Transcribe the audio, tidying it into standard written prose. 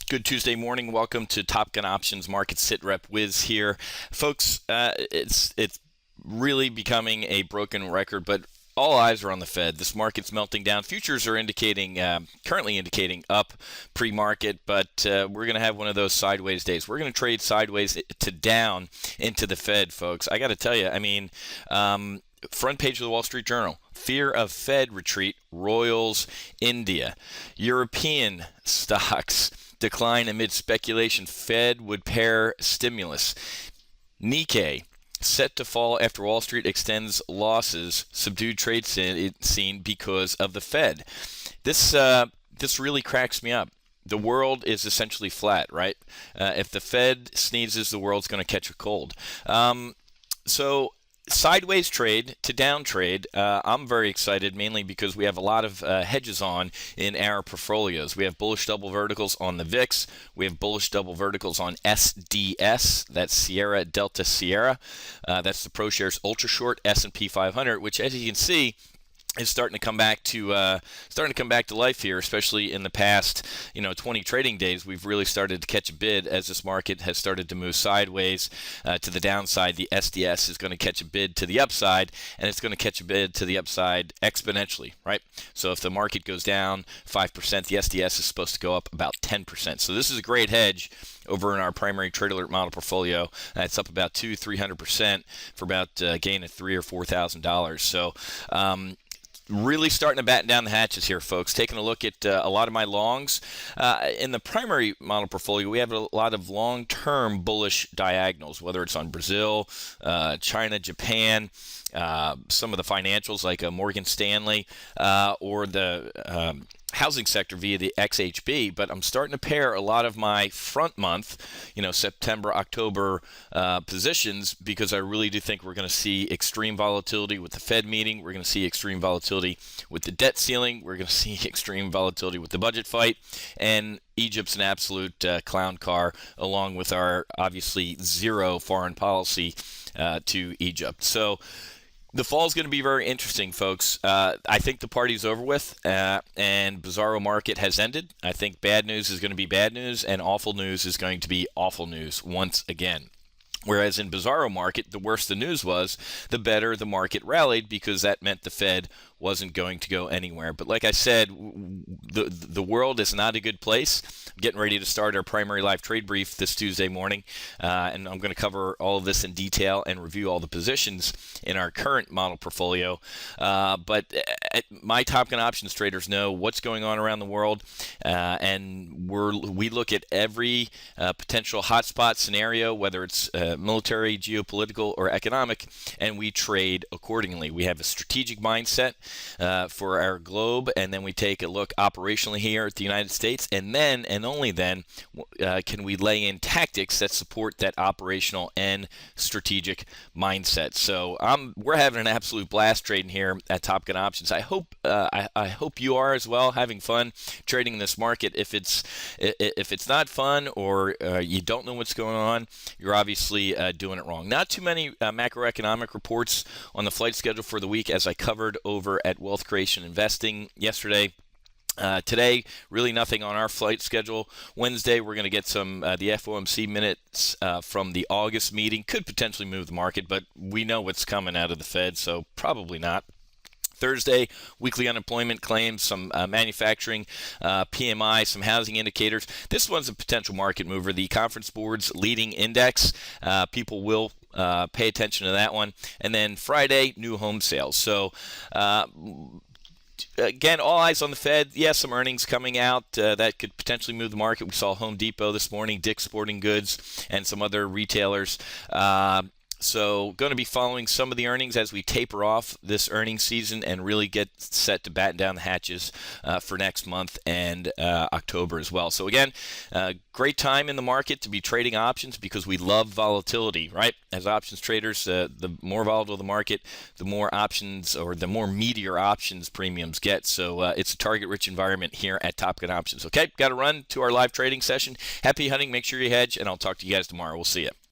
Good Tuesday morning. Welcome to Top Gun Options Market SITREP Wiz here. Folks, it's really becoming a broken record, but all eyes are on the Fed. This market's melting down. Futures are currently indicating up pre-market, but we're going to have one of those sideways days. We're going to trade sideways to down into the Fed, folks. I got to tell you, front page of the Wall Street Journal, fear of Fed retreat, Royals, India. European stocks decline amid speculation Fed would pare stimulus. Nikkei set to fall after Wall Street extends losses, subdued trade scene because of the Fed. This really cracks me up. The world is essentially flat, right? If the Fed sneezes, the world's going to catch a cold. So sideways trade to down trade, I'm very excited, mainly because we have a lot of hedges on in our portfolios. We have bullish double verticals on the VIX. We have bullish double verticals on SDS. That's Sierra Delta Sierra. That's the ProShares Ultra Short S&P 500, which, as you can see, is starting to come back to life here, especially in the past 20 trading days. We've really started to catch a bid as this market has started to move sideways to the downside. The SDS is going to catch a bid to the upside, and it's going to catch a bid to the upside exponentially, right? So if the market goes down 5%, the SDS is supposed to go up about 10%. So this is a great hedge over in our primary trade alert model portfolio. It's up about 300% for about a gain of $3,000 or $4,000. So really starting to batten down the hatches here, folks. Taking a look at a lot of my longs. In the primary model portfolio, we have a lot of long-term bullish diagonals, whether it's on Brazil, China, Japan, some of the financials like Morgan Stanley, or the housing sector via the XHB, but I'm starting to pair a lot of my front month, September, October positions, because I really do think we're going to see extreme volatility with the Fed meeting. We're going to see extreme volatility with the debt ceiling. We're going to see extreme volatility with the budget fight, and Egypt's an absolute clown car, along with our obviously zero foreign policy to Egypt. So the fall is going to be very interesting, folks. I think the party's over with, and bizarro market has ended. I think bad news is going to be bad news, and awful news is going to be awful news once again. Whereas in bizarro market, the worse the news was, the better the market rallied, because that meant the Fed wasn't going to go anywhere. But like I said, the world is not a good place. I'm getting ready to start our primary live trade brief this Tuesday morning, and I'm going to cover all of this in detail and review all the positions in our current model portfolio. But my Top Gun options traders know what's going on around the world, and we look at every potential hotspot scenario, whether it's military, geopolitical, or economic, and we trade accordingly. We have a strategic mindset for our globe, and then we take a look operationally here at the United States, and then, and only then, can we lay in tactics that support that operational and strategic mindset. So we're having an absolute blast trading here at Top Gun Options. I hope you are as well, having fun trading in this market. If it's not fun, or you don't know what's going on, you're obviously doing it wrong. Not too many macroeconomic reports on the flight schedule for the week, as I covered over at Wealth Creation Investing yesterday. Today, really nothing on our flight schedule. Wednesday, we're going to get some the FOMC minutes from the August meeting. Could potentially move the market, but we know what's coming out of the Fed, so probably not. Thursday, weekly unemployment claims, some manufacturing, PMI, some housing indicators. This one's a potential market mover. The Conference Board's leading index. People will pay attention to that one. And then Friday, new home sales. So again, all eyes on the Fed. Yes, some earnings coming out that could potentially move the market. We saw Home Depot this morning, Dick's Sporting Goods, and some other retailers. So going to be following some of the earnings as we taper off this earnings season and really get set to batten down the hatches for next month and October as well. So again, great time in the market to be trading options, because we love volatility, right? As options traders, the more volatile the market, the more options, or the more meatier options premiums get. So it's a target-rich environment here at Top Gun Options. Okay, got to run to our live trading session. Happy hunting. Make sure you hedge, and I'll talk to you guys tomorrow. We'll see you.